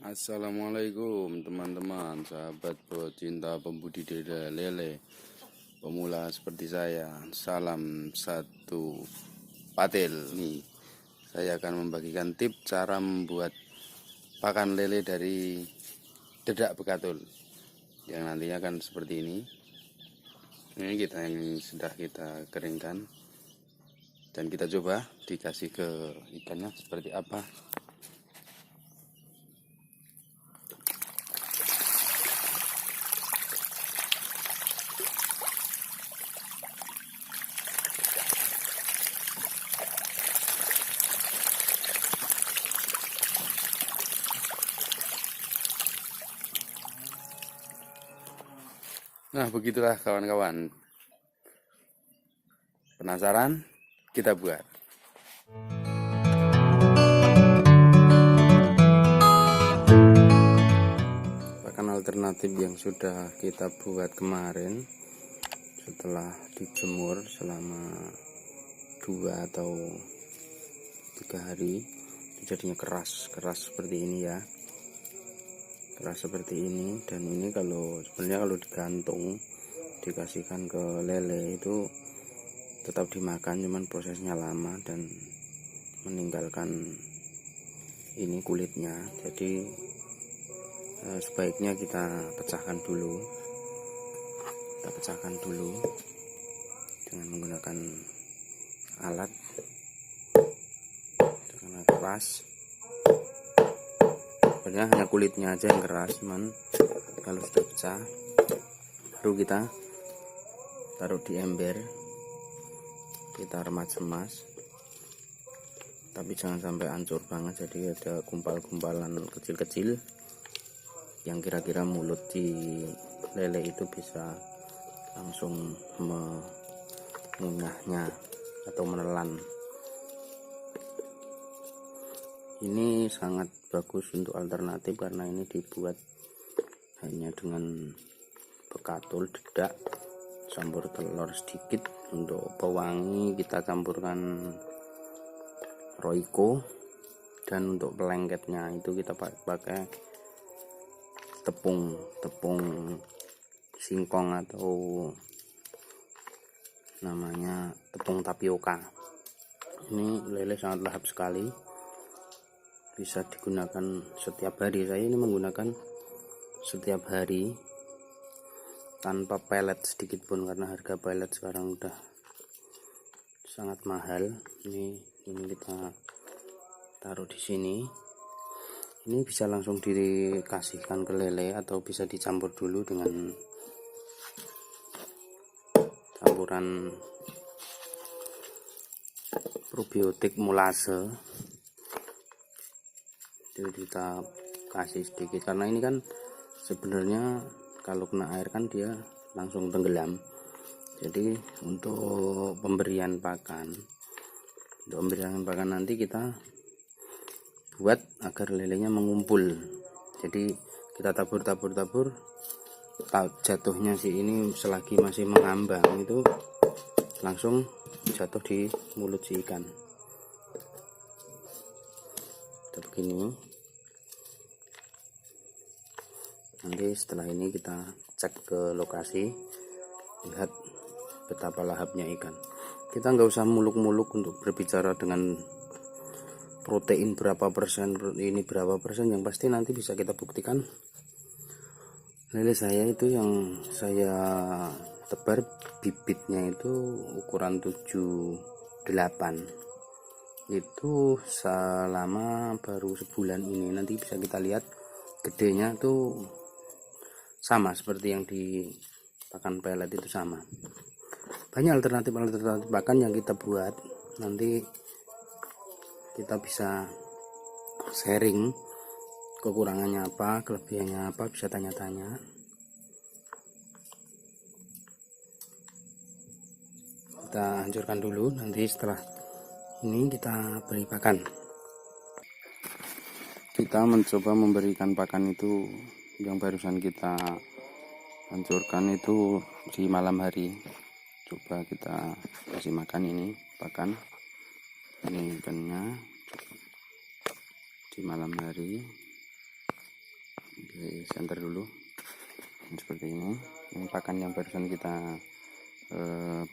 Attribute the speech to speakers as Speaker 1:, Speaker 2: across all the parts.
Speaker 1: Assalamualaikum teman-teman, sahabat pecinta pembudidaya lele pemula seperti saya. Salam satu patil. Nih, saya akan membagikan tips cara membuat pakan lele dari dedak bekatul yang nantinya akan seperti ini. Ini yang sudah kita keringkan dan kita coba dikasih ke ikannya seperti apa. Nah, begitulah kawan-kawan. Penasaran? Kita buat. Pakan alternatif yang sudah kita buat kemarin setelah dijemur selama 2 atau 3 hari, jadinya keras seperti ini ya. Keras seperti ini, dan ini sebenarnya kalau digantung dikasihkan ke lele itu tetap dimakan, cuman prosesnya lama dan meninggalkan ini kulitnya. Jadi sebaiknya kita pecahkan dulu dengan menggunakan alat dengan keras. Sebenarnya hanya kulitnya aja yang keras, cuman kalau sudah pecah baru kita taruh di ember, kita remas-remas, tapi jangan sampai hancur banget. Jadi ada gumpal-gumpalan kecil-kecil yang kira-kira mulut di lele itu bisa langsung mengunyahnya atau menelan. Ini sangat bagus untuk alternatif karena ini dibuat hanya dengan bekatul dedak, campur telur sedikit. Untuk pewangi kita campurkan Royco, dan untuk pelengketnya itu kita pakai tepung singkong atau namanya tepung tapioka. Ini lele sangat lahap sekali, bisa digunakan setiap hari. Saya ini menggunakan setiap hari tanpa pelet sedikit pun, karena harga pelet sekarang udah sangat mahal. Ini kita taruh di sini. Ini bisa langsung dikasihkan ke lele atau bisa dicampur dulu dengan campuran probiotik molase. Itu kita kasih sedikit, karena ini kan sebenarnya kalau kena air kan dia langsung tenggelam. Jadi untuk pemberian pakan nanti kita buat agar lelenya mengumpul. Jadi kita tabur, jatuhnya ini selagi masih mengambang itu langsung jatuh di mulut si ikan. Begini. Nanti setelah ini kita cek ke lokasi, lihat betapa lahapnya ikan. Kita nggak usah muluk-muluk untuk berbicara dengan protein berapa persen, ini berapa persen. Yang pasti nanti bisa kita buktikan. Lele saya itu yang saya tebar bibitnya itu ukuran 78. Itu selama baru sebulan ini. Nanti bisa kita lihat gedenya tuh sama seperti yang di pakan pelet itu sama. Banyak alternatif pakan yang kita buat. Nanti kita bisa sharing kekurangannya apa, kelebihannya apa, bisa tanya-tanya. Kita hancurkan dulu, nanti setelah ini kita beri pakan. Kita mencoba memberikan pakan itu yang barusan kita hancurkan itu di malam hari. Coba kita kasih makan ini pakan. Ini ikannya di malam hari. di center dulu seperti ini. Ini pakan yang barusan kita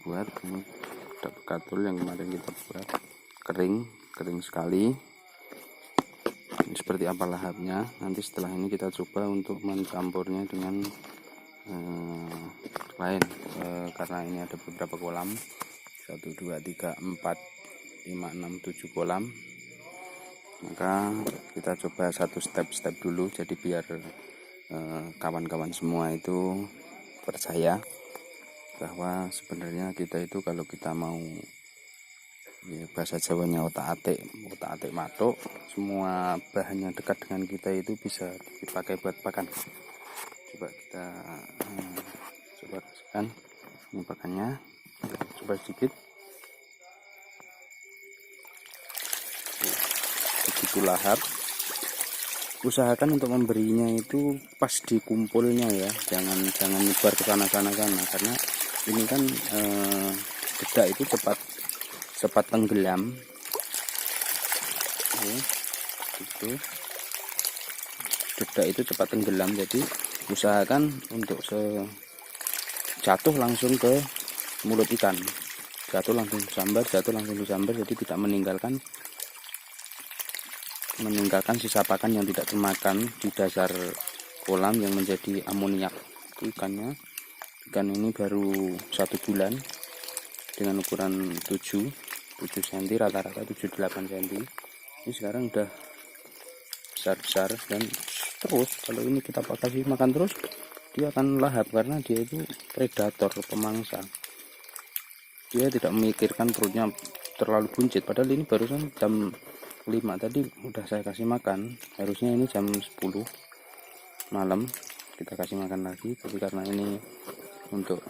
Speaker 1: buat, ini ada bekatul yang kemarin kita buat, kering sekali. Ini seperti apa lahapnya. Nanti setelah ini kita coba untuk mencampurnya dengan lain, karena ini ada beberapa kolam, 1 2 3 4 5 6 7 kolam, maka kita coba satu step dulu, jadi biar kawan-kawan semua itu percaya bahwa sebenarnya kita itu kalau kita mau, ya, bahasa Jawanya otak-atik matuk, semua bahan yang dekat dengan kita itu bisa dipakai buat pakan. Coba kita coba kasihkan ini pakannya, coba sedikit. Begitu lahap, usahakan untuk memberinya itu pas di kumpulnya ya, jangan nyebar ke sana karena ini kan dedak itu cepat tenggelam. Gitu. Dedak itu cepat tenggelam, jadi usahakan untuk jatuh langsung ke mulut ikan, jatuh langsung disambar, jadi tidak meninggalkan sisa pakan yang tidak termakan di dasar kolam yang menjadi amoniak. Ikan ini baru 1 bulan dengan ukuran 7 cm, rata-rata 7-8 cm. Ini sekarang udah besar dan terus kalau ini kita kasih makan terus, dia akan lahap karena dia itu predator, pemangsa. Dia tidak memikirkan perutnya terlalu buncit, padahal ini barusan jam 5 tadi udah saya kasih makan, harusnya ini jam 10 malam kita kasih makan lagi, tapi karena ini untuk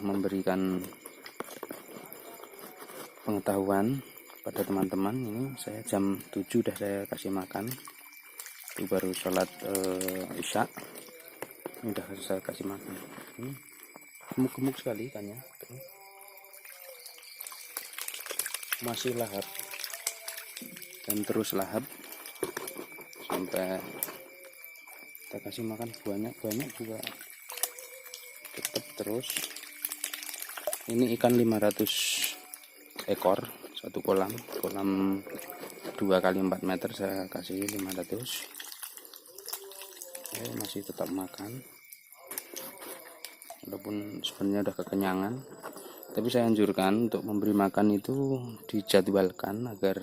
Speaker 1: memberikan pengetahuan pada teman-teman, ini saya jam 7 udah saya kasih makan, itu baru sholat isya, ini udah saya kasih makan. Ini gemuk sekali ikannya, masih lahap dan terus lahap sampai kita kasih makan banyak juga tetap terus. Ini ikan 500 ekor satu kolam 2 kali 4 meter, saya kasih 500. Masih tetap makan walaupun sebenarnya udah kekenyangan, tapi saya anjurkan untuk memberi makan itu dijadwalkan agar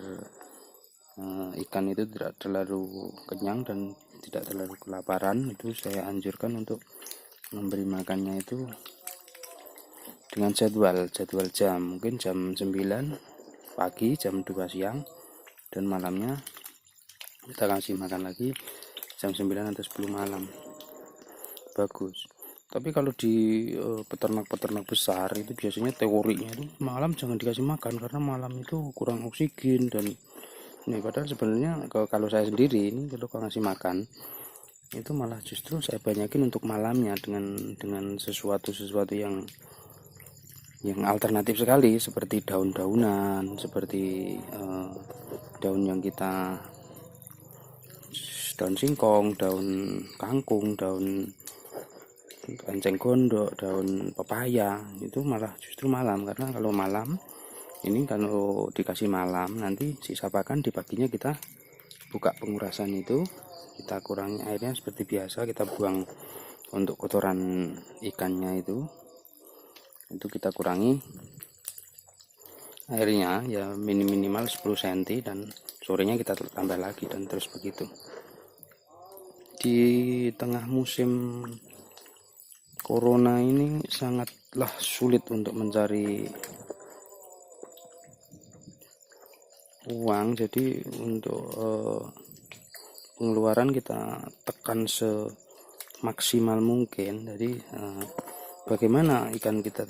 Speaker 1: ikan itu tidak terlalu kenyang dan tidak terlalu kelaparan. Itu saya anjurkan untuk memberi makannya itu dengan jadwal jam, mungkin jam 9 pagi, jam 2 siang, dan malamnya kita kasih makan lagi jam 9 atau 10 malam. Bagus. Tapi kalau di peternak besar itu biasanya teorinya itu malam jangan dikasih makan karena malam itu kurang oksigen, dan ini padahal sebenarnya kalau saya sendiri ini kalau ngasih makan itu malah justru saya banyakin untuk malamnya dengan sesuatu yang alternatif sekali, seperti daun-daunan, seperti daun singkong, daun kangkung, daun enceng gondok, daun pepaya, itu malah justru malam. Karena kalau malam ini, kalau dikasih malam, nanti sisa pakan di paginya kita buka pengurasan itu, kita kurangi airnya seperti biasa, kita buang untuk kotoran ikannya itu kita kurangi airnya ya minimal 10 cm, dan sorenya kita tambah lagi, dan terus begitu. Di tengah musim corona ini sangatlah sulit untuk mencari uang, jadi untuk pengeluaran kita tekan semaksimal mungkin. Jadi bagaimana ikan kita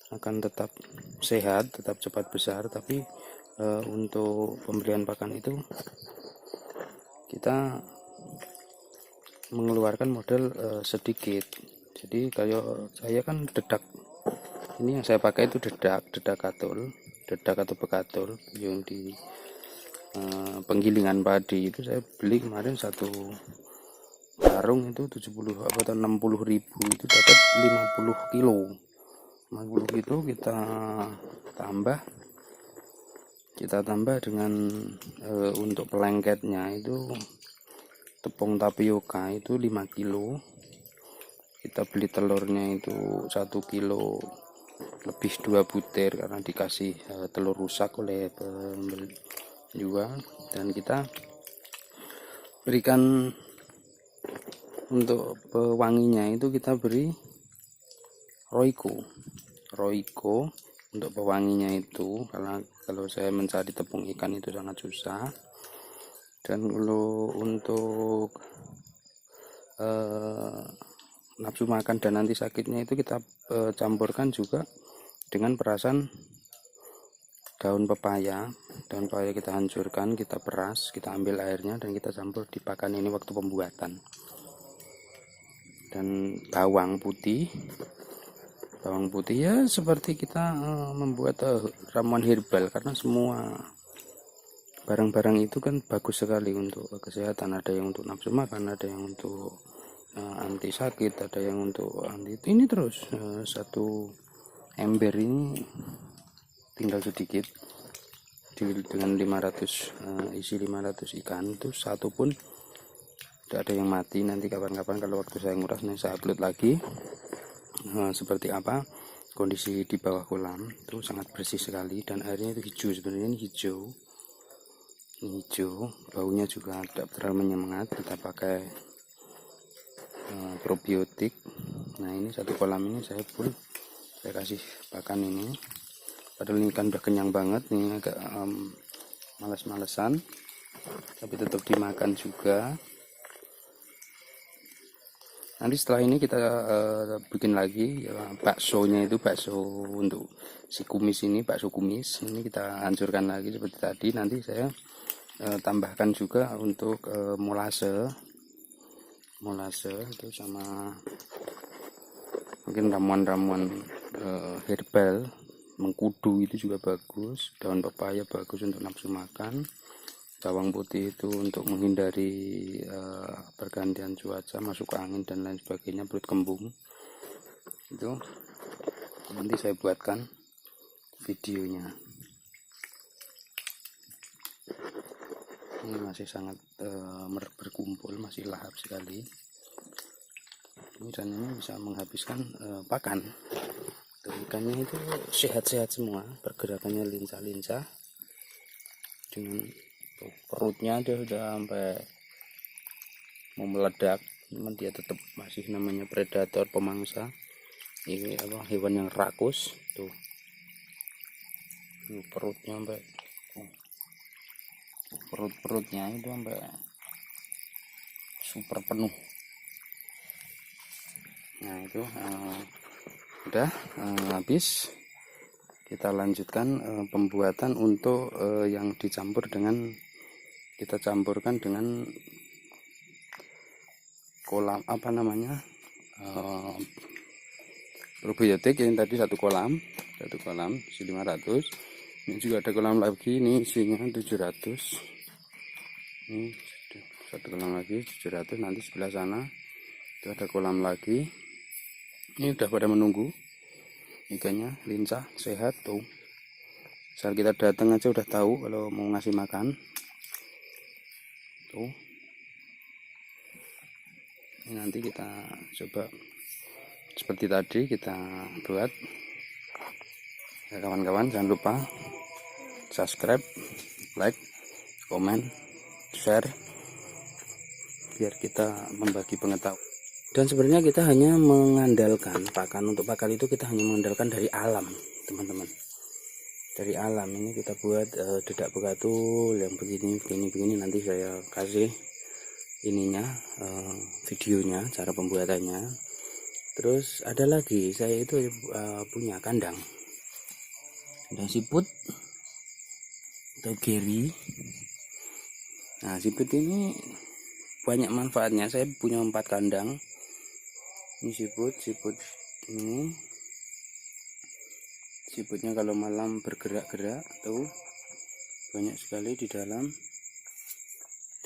Speaker 1: akan tetap sehat, tetap cepat besar, tapi untuk pemberian pakan itu kita mengeluarkan modal sedikit. Jadi kalau saya kan dedak, ini yang saya pakai itu dedak atau bekatul yang penggilingan padi itu saya beli kemarin satu karung itu 70 atau 60.000, itu dapat 50 kilo. 50 kilo kita tambah dengan untuk pelengketnya itu tepung tapioka itu 5 kilo. Kita beli telurnya itu 1 kilo lebih 2 butir karena dikasih telur rusak oleh penjual. Dan kita berikan untuk pewanginya itu kita beri Royco untuk pewanginya itu, karena kalau saya mencari tepung ikan itu sangat susah. Dan kalau untuk nafsu makan dan anti sakitnya itu kita campurkan juga dengan perasan daun pepaya. Daun pepaya kita hancurkan, kita peras, kita ambil airnya dan kita campur di pakan ini waktu pembuatan. Dan bawang putih ya seperti kita membuat ramuan herbal, karena semua barang-barang itu kan bagus sekali untuk kesehatan. Ada yang untuk nafsu makan, ada yang untuk anti sakit, ada yang untuk anti ini. Terus satu ember ini tinggal sedikit dengan 500 isi 500 ikan itu satu pun tidak ada yang mati. Nanti kapan-kapan kalau waktu saya nguras nih saya upload lagi seperti apa kondisi di bawah kolam. Itu sangat bersih sekali dan airnya itu hijau, sebenarnya ini hijau, baunya juga tidak terlalu menyengat. Kita pakai probiotik. Nah ini satu kolam ini saya kasih pakan ini, padahal ini kan udah kenyang banget, ini agak males-malesan tapi tetap dimakan juga. Nanti setelah ini kita bikin lagi baksonya, itu bakso untuk si kumis ini, bakso kumis ini kita hancurkan lagi seperti tadi. Nanti saya tambahkan juga untuk molase itu sama mungkin ramuan-ramuan herbal, mengkudu itu juga bagus, daun pepaya bagus untuk nafsu makan, bawang putih itu untuk menghindari pergantian cuaca, masuk angin dan lain sebagainya, perut kembung. Itu nanti saya buatkan videonya. Ini masih sangat berkumpul, masih lahap sekali ini, dan ini bisa menghabiskan pakan. Ikannya itu sehat-sehat semua, pergerakannya lincah-lincah, dengan perutnya dia sudah sampai mau meledak, namun dia tetap masih namanya predator, pemangsa. Ini hewan yang rakus tuh, perutnya sampai perutnya itu sampai super penuh. Nah itu udah habis. Kita lanjutkan pembuatan untuk yang kita campurkan dengan kolam probiotik. Ini tadi satu kolam isi 500. Ini juga ada kolam lagi, ini isinya 700. Ini satu kolam lagi 700. Nanti sebelah sana itu ada kolam lagi. Ini udah pada menunggu, ikannya lincah, sehat tuh. Saat kita datang aja udah tahu kalau mau ngasih makan tuh. Ini nanti kita coba seperti tadi kita buat. Ya, kawan-kawan jangan lupa subscribe, like, komen, share, biar kita membagi pengetahuan. Dan sebenarnya kita hanya mengandalkan pakan, untuk pakan itu kita hanya mengandalkan dari alam, teman-teman. Dari alam ini kita buat dedak begatul yang begini. Nanti saya kasih ininya, videonya, cara pembuatannya. Terus ada lagi, saya itu punya kandang siput atau geri. Nah siput ini banyak manfaatnya. Saya punya 4 kandang. Ini siput ini, siputnya kalau malam bergerak-gerak tuh, banyak sekali di dalam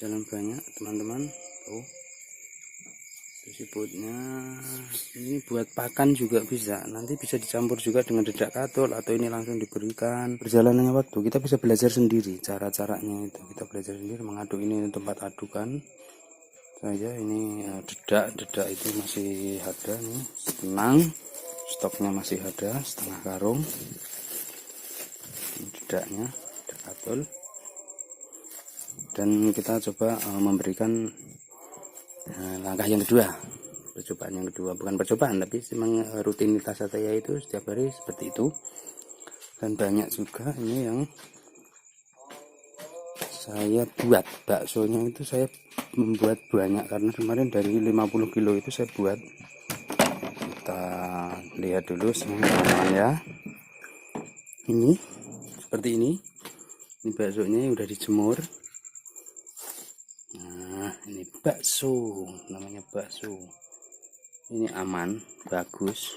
Speaker 1: banyak teman-teman. Tuh siputnya ini buat pakan juga bisa, nanti bisa dicampur juga dengan dedak katul atau ini langsung diberikan. Perjalanannya waktu kita bisa belajar sendiri cara-caranya itu, kita belajar sendiri mengaduk. Ini tempat adukan saja. Ini dedak itu masih ada nih, tenang, stoknya masih ada setengah karung. Ini dedaknya, dedak katul. Dan kita coba memberikan langkah yang kedua, percobaan yang kedua, bukan percobaan tapi memang rutinitas saya itu setiap hari seperti itu. Dan banyak juga ini yang saya buat, baksonya itu saya membuat banyak karena kemarin dari 50 kilo itu saya buat. Kita lihat dulu teman-teman ya, ini seperti ini baksonya udah dijemur. Nah ini bakso, namanya bakso, ini aman, bagus.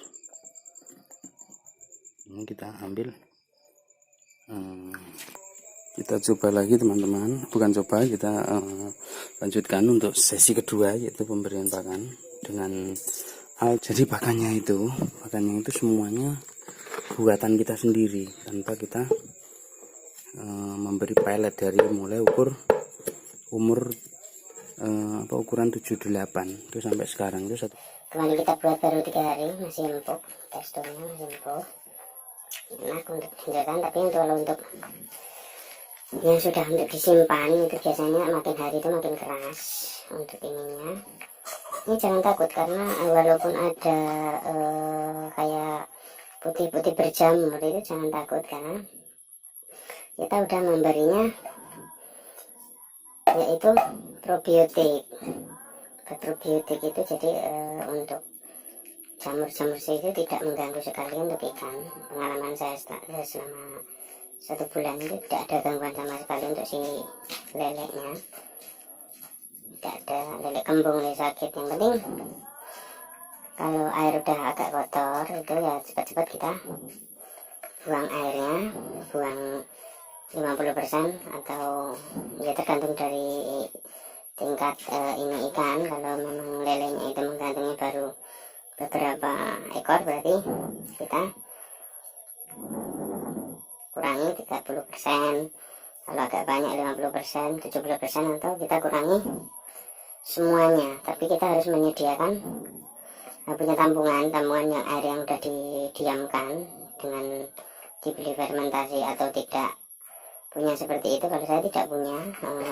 Speaker 1: Ini kita ambil, kita coba lagi teman-teman, bukan coba, kita lanjutkan untuk sesi kedua, yaitu pemberian pakan dengan jadi pakannya itu semuanya buatan kita sendiri tanpa kita memberi pelet dari mulai ukuran 78 itu sampai sekarang itu satu.
Speaker 2: Kemarin kita buat baru 3 hari, masih empuk, teksturnya masih empuk, enak untuk dijaga. Tapi untuk yang sudah untuk disimpan itu biasanya makin hari itu makin keras untuk ininya. Ini jangan takut karena walaupun ada kayak putih-putih berjamur itu jangan takut, karena kita udah memberinya yaitu probiotik. Probiotik itu jadi untuk jamur-jamur itu tidak mengganggu sekali untuk ikan. Pengalaman saya selama 1 bulan itu tidak ada gangguan sama sekali untuk si leleknya, tidak ada lelek kembung, lelek sakit. Yang penting kalau air udah agak kotor itu ya cepat-cepat kita buang airnya, buang 50% atau ya tergantung dari tingkat ini ikan. Kalau memang lelenya itu menggantungnya baru beberapa ekor, berarti kita kurangi 30%. Kalau agak banyak 50%, 70%, atau kita kurangi semuanya. Tapi kita harus menyediakan punya tampungan yang air yang udah didiamkan dengan dibeli fermentasi atau tidak punya seperti itu. Kalau saya tidak punya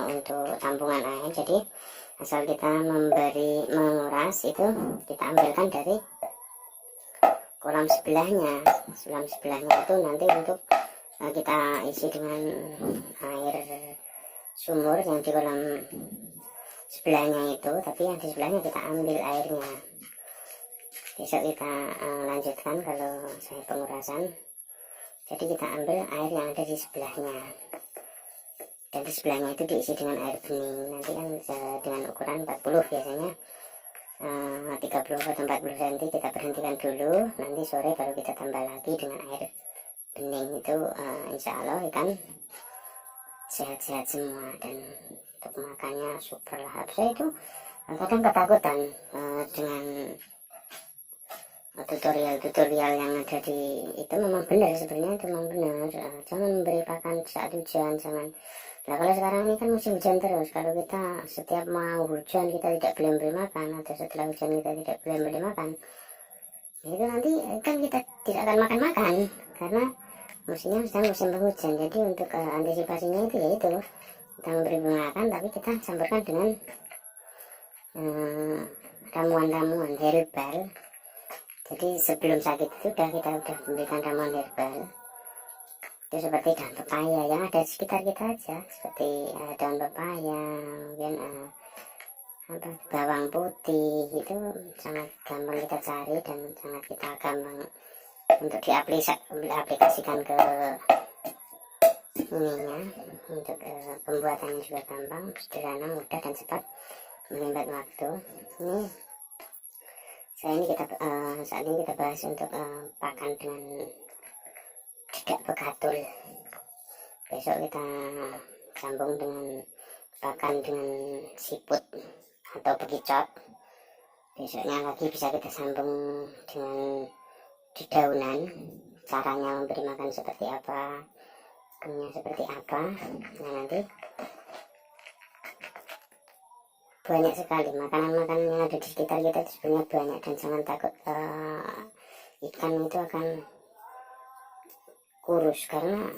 Speaker 2: untuk tampungan air, jadi asal kita menguras itu kita ambilkan dari kolam sebelahnya. Kolam sebelahnya itu nanti untuk kita isi dengan air sumur yang di kolam sebelahnya itu, tapi yang di sebelahnya kita ambil airnya. Besok kita lanjutkan kalau saya pengurasan. Jadi kita ambil air yang ada di sebelahnya, dan di sebelahnya itu diisi dengan air bening. Nanti kan dengan ukuran 40 biasanya 30 atau 40 cm kita berhentikan dulu. Nanti sore baru kita tambah lagi dengan air bening. Itu insya Allah ikan sehat-sehat semua, dan untuk makannya super lahap. Saya itu kadang ketakutan dengan tutorial yang ada di itu. Memang benar, sebenarnya itu memang benar. Jangan memberi pakan saat hujan, jangan. Nah kalau sekarang ini kan musim hujan terus, kalau kita setiap mau hujan kita tidak boleh beri makan, atau setelah hujan kita tidak boleh beri makan, itu nanti kan kita tidak akan makan karena musimnya sedang musim penghujan. Jadi untuk antisipasinya itu yaitu kita memberi makan, tapi kita campurkan dengan ramuan-ramuan herbal. Jadi sebelum sakit itu kita udah memberikan ramuan herbal itu seperti daun pepaya yang ada di sekitar kita aja, seperti daun pepaya, kemudian bawang putih. Itu sangat gampang kita cari dan sangat kita gampang untuk diaplikasikan ke ininya. Untuk pembuatannya juga gampang, sederhana, mudah, dan cepat, menghemat waktu. Ini saat ini kita bahas untuk pakan dengan dedak bekatul. besok kita sambung dengan pakan dengan siput atau bekicot. Besoknya lagi bisa kita sambung dengan dedaunan, caranya memberi makan seperti apa, kemudian seperti apa. Nah, nanti banyak sekali makanan-makanan yang ada di sekitar kita itu sebenarnya banyak, dan jangan takut ikan itu akan kurus, karena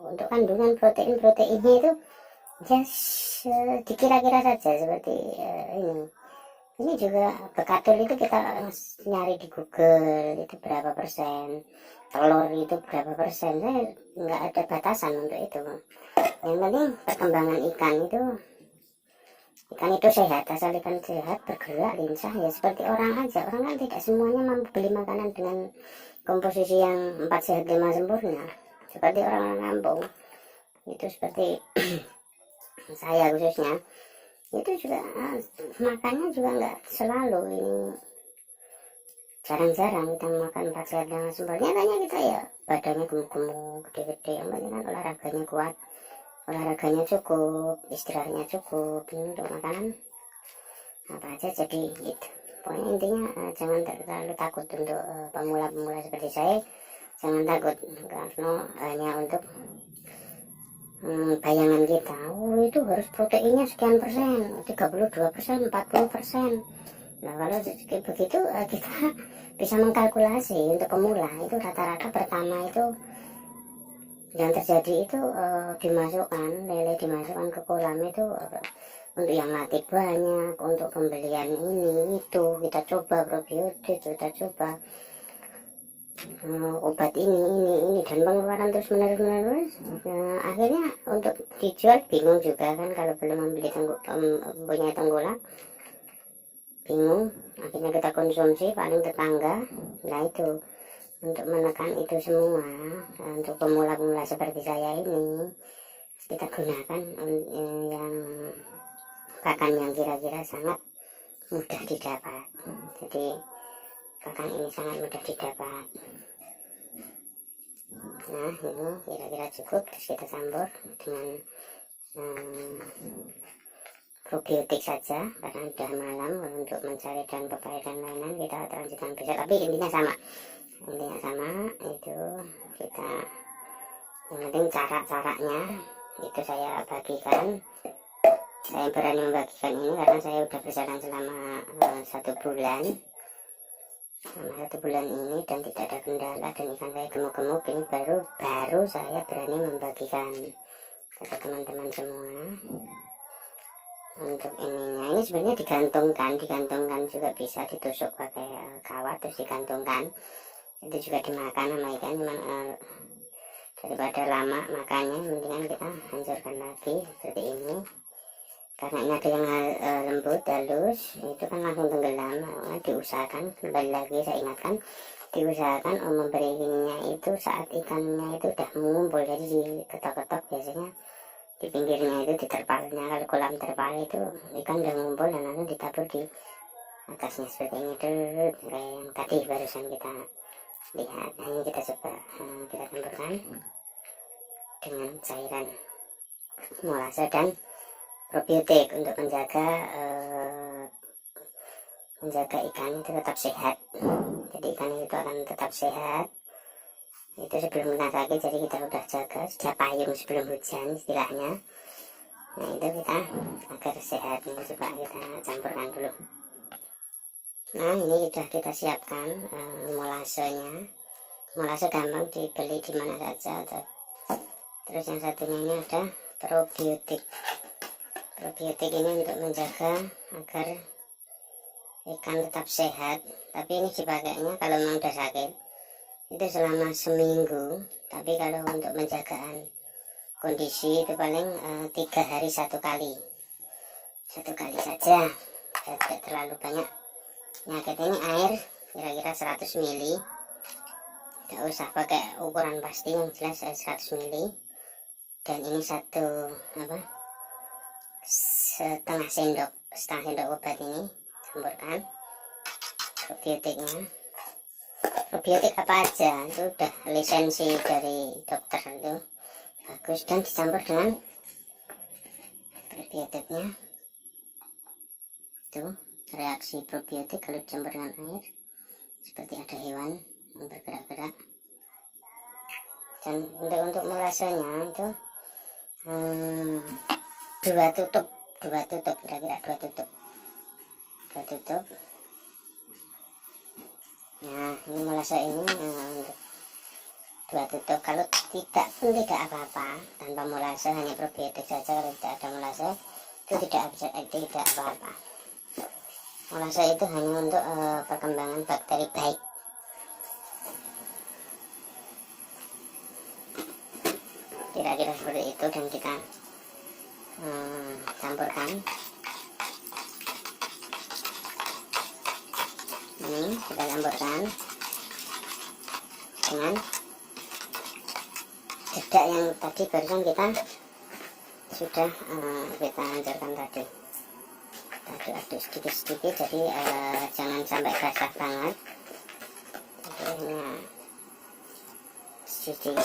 Speaker 2: untuk kandungan proteinnya itu ya dikira-kira saja seperti ini juga bekatul itu kita nyari di Google itu berapa persen, telur itu berapa persen, saya nggak ada batasan untuk itu. Yang penting perkembangan ikan itu sehat, asal ikan sehat, bergerak, lincah, ya seperti orang aja. Orang kan tidak semuanya mampu beli makanan dengan komposisi yang 4 sehat 5 sempurna seperti orang-orang kampung. Itu seperti saya khususnya, itu juga makannya juga nggak selalu ini, jarang-jarang kita makan 4 sehat 5 sempurna. Nyatanya kita ya badannya gemuk-gemuk, gede-gede, yang penting kan olahraganya kuat, olahraganya cukup, istirahatnya cukup. Ini untuk makanan apa aja jadi gitu. Pokoknya intinya jangan terlalu takut untuk pemula-pemula seperti saya. Jangan takut, karena hanya untuk bayangan kita, itu harus proteinnya sekian persen, 32%, 40%. Nah, kalau begitu kita bisa mengkalkulasi untuk pemula itu rata-rata pertama itu yang terjadi itu lele dimasukkan ke kolam itu untuk yang mati banyak, untuk pembelian ini itu kita coba probiotik, kita coba obat ini dan pengeluaran terus menerus. Akhirnya untuk dijual bingung juga kan, kalau belum membeli punya tengkulak bingung, akhirnya kita konsumsi paling tetangga. Nah, itu untuk menekan itu semua, untuk pemula-pemula seperti saya ini kita gunakan yang pakan yang kira-kira sangat mudah didapat. Jadi pakan ini sangat mudah didapat. Nah, ini kira-kira cukup. Terus kita campur dengan probiotik saja, karena sudah malam untuk mencari daun pepaya dan lain-lain. Kita lanjutkan besok, tapi intinya sama itu kita, yang penting cara-caranya itu saya bagikan. Saya berani membagikan ini karena saya sudah berjalan selama 1 bulan ini dan tidak ada kendala, dan ikan saya gemuk-gemuk. Ini baru saya berani membagikan ke teman-teman semua. Untuk ininya, ini sebenarnya digantungkan juga, bisa ditusuk pakai kawat terus digantungkan, itu juga dimakan sama ikan. Daripada lama makannya, mendingan kita hancurkan lagi seperti ini, karena ini ada yang lembut halus, itu kan langsung tenggelam. Diusahakan, kembali lagi saya ingatkan, diusahakan memberinya itu saat ikannya itu udah mengumpul, jadi diketok-ketok biasanya di pinggirnya itu, di terpalnya. Kalau kolam terpal itu ikan udah ngumpul dan langsung ditabur di atasnya seperti ini dulu, kayak yang tadi barusan kita lihat. Nah, ini kita coba kita campurkan dengan cairan molase dan probiotik untuk menjaga ikan itu tetap sehat. Jadi ikan itu akan tetap sehat. Itu sebelum kena sakit, jadi kita udah jaga, sudah payung sebelum hujan istilahnya. Nah, itu kita agar sehat. Ini coba kita campurkan dulu. Nah, ini sudah kita siapkan molasenya. Molase gampang dibeli di mana saja. Terus yang satunya ini ada probiotik. Probiotik ini untuk menjaga agar ikan tetap sehat. Tapi ini dipakainya kalau memang udah sakit itu selama seminggu. Tapi kalau untuk menjagaan kondisi itu paling 3 hari 1 kali saja, tidak terlalu banyak. Nyakit ini air kira-kira 100 ml, tidak usah pakai ukuran pasti, yang jelas 100 ml. Dan ini setengah sendok obat ini campurkan probiotiknya. Probiotik apa aja itu udah lisensi dari dokter itu, bagus, dan dicampur dengan probiotiknya. Tuh reaksi probiotik kalau dicampur dengan air seperti ada hewan yang bergerak-gerak. Dan untuk molasenya itu dua tutup kira-kira dua tutup. Nah ini molase ini untuk dua tutup. Kalau tidak pun tidak apa-apa, tanpa molase, hanya probiotik saja. Kalau tidak ada molase itu tidak apa-apa. Molase itu hanya untuk perkembangan bakteri baik. Kira-kira seperti itu, dan kita campurkan. Ini kita campurkan dengan dedak yang tadi barusan kita sudah kita hancurkan tadi. Kita aduk sedikit-sedikit, jadi jangan sampai basah banget. Jadi hanya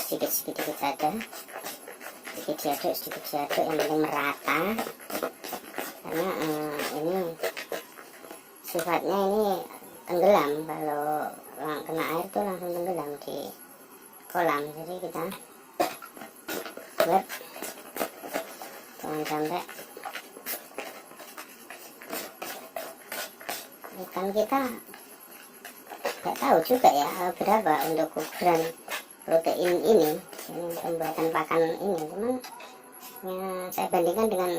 Speaker 2: sedikit saja, sedikit diaduk, yang penting merata. Karena ini sifatnya ini tenggelam, kalau kena air tuh langsung tenggelam di kolam. Jadi kita buat jangan sampai ikan kita nggak tahu juga ya berapa untuk ukuran protein ini pembuatan pakan ini. Cuman ya, saya bandingkan dengan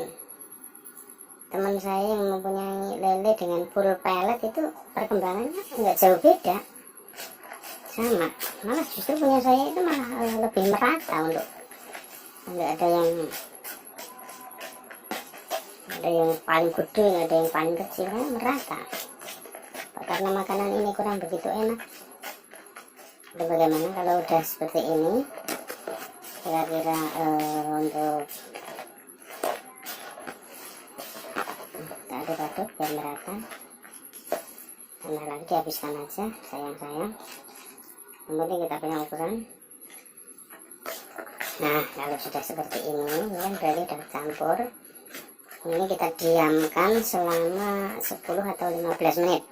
Speaker 2: teman saya yang mempunyai lele dengan full pellet, itu perkembangannya nggak jauh beda, sama. Malah justru punya saya itu malah lebih merata, untuk nggak ada yang paling gede, nggak ada yang paling kecil, kan merata. Karena makanan ini kurang begitu enak. Dan bagaimana kalau udah seperti ini, kira-kira untuk aduk-aduk biar merata. Tambah lagi, dihabiskan aja, sayang-sayang. Yang penting kita punya ukuran. Nah kalau sudah seperti ini ya berarti sudah campur. Ini kita diamkan selama 10 atau 15 menit.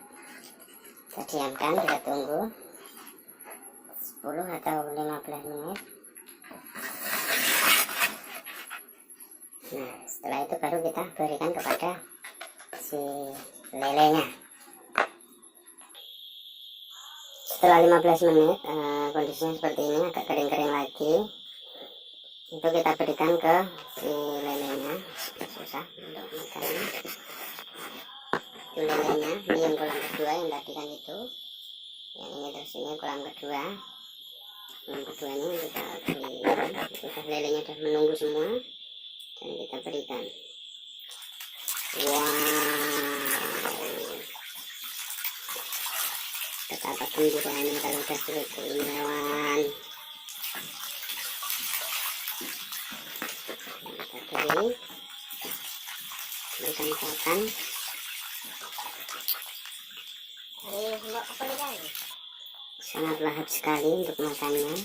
Speaker 2: Kita diamkan, kita tunggu 10 atau 15 menit. Nah setelah itu baru kita berikan kepada si lelenya. Setelah 15 menit kondisinya seperti ini, agak kering-kering lagi. Itu kita berikan ke si lelenya. Susah untuk makannya. Itu lelenya, ini yang kolam kedua yang tadi kan itu. Yang ini terus ini kolam kedua. Kolam kedua ini kita berikan. Sudah lelenya sudah menunggu semua, dan kita berikan. Wow, betapa gembiranya kalau udah seperti ini, kawan. Kita beri, berikan pakan. Sangat lahap sekali untuk makannya.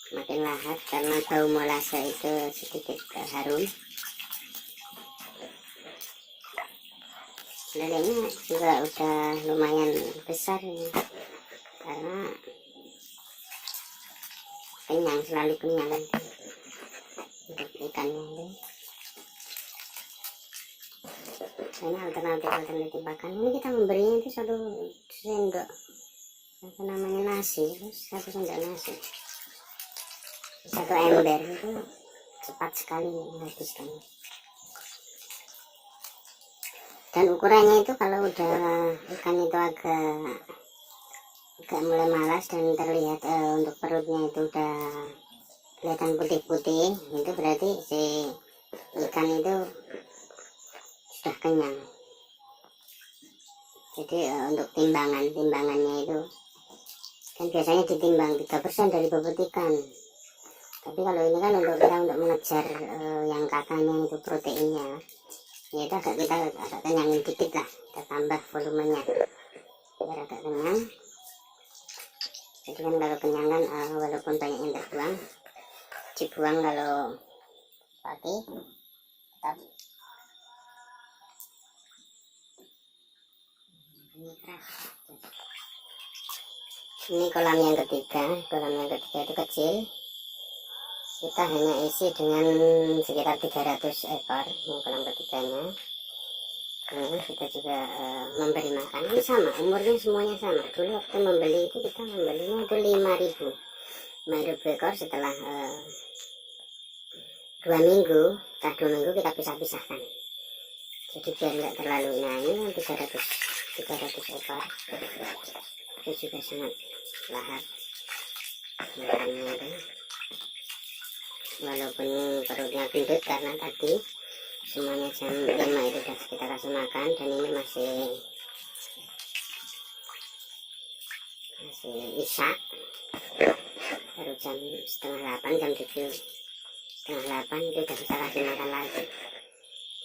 Speaker 2: Makin lahap karena bau molase itu sedikit harum. Lelenya juga udah lumayan besar ini, karena kenyang, selalu kenyang kan untuk ikannya ini. Ini alternatif pakan. Ini kita memberinya itu 1 sendok apa namanya nasi, 1 sendok nasi, 1 ember, itu cepat sekali menghabiskannya. Dan ukurannya itu kalau udah ikan itu agak mulai malas dan terlihat untuk perutnya itu udah kelihatan putih-putih, itu berarti si ikan itu sudah kenyang. Jadi untuk timbangannya itu kan biasanya ditimbang 3% dari bobot ikan. Tapi kalau ini kan untuk mengejar yang katanya itu proteinnya, ya itu kita agak kenyangin dikit lah, kita tambah volumenya biar agak kenyang. Jadi kan kalau kenyang kan walaupun banyak yang terbuang, dibuang kalau pagi tetap ini keras. Ini kolam yang ketiga itu kecil, kita hanya isi dengan sekitar 300 ekor. Ini kolam ketiganya. Kita juga memberi makan, ini sama umurnya, semuanya sama. Dulu waktu membeli itu kita membelinya itu 5.000 ekor. Setelah 2 minggu kita pisah-pisahkan, jadi biar nggak terlalu. Nah ini 300 ekor, itu juga sangat lahap makannya itu, walaupun perutnya gendut karena tadi semuanya jam 5 itu sudah kita kasih makan, dan ini masih isya, baru jam setengah 8, jam 7 setengah 8 itu udah bisa kasih makan lagi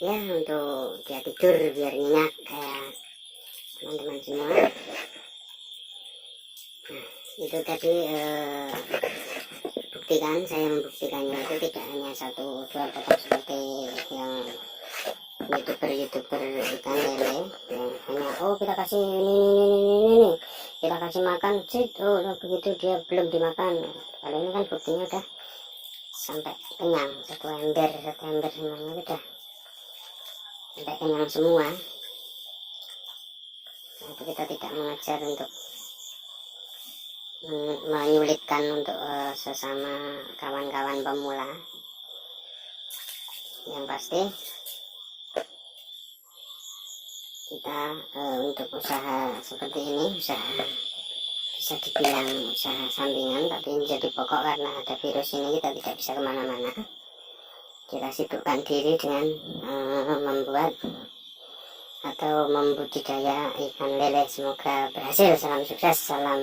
Speaker 2: ya, untuk dia tidur biar nyenyak kayak teman-teman semua. Nah itu tadi saya membuktikannya itu tidak hanya 1-2 kotak seperti yang youtuber ikan lele yang hanya kita kasih ini kita kasih makan begitu dia belum dimakan. Kalau ini kan buktinya udah sampai kenyang, satu ember semuanya udah sampai kenyang semua. Itu kita tidak mengajar untuk menyulitkan untuk sesama kawan-kawan pemula. Yang pasti kita untuk usaha seperti ini, bisa dibilang usaha sampingan, tapi menjadi pokok karena ada virus ini kita tidak bisa kemana-mana. Kita sibukkan diri dengan membuat atau membudidaya ikan lele. Semoga berhasil. Salam sukses, salam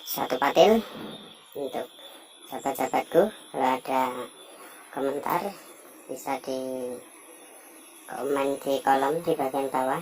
Speaker 2: satu patil. Untuk sahabat-sahabatku, kalau ada komentar bisa di komen di kolom di bagian bawah.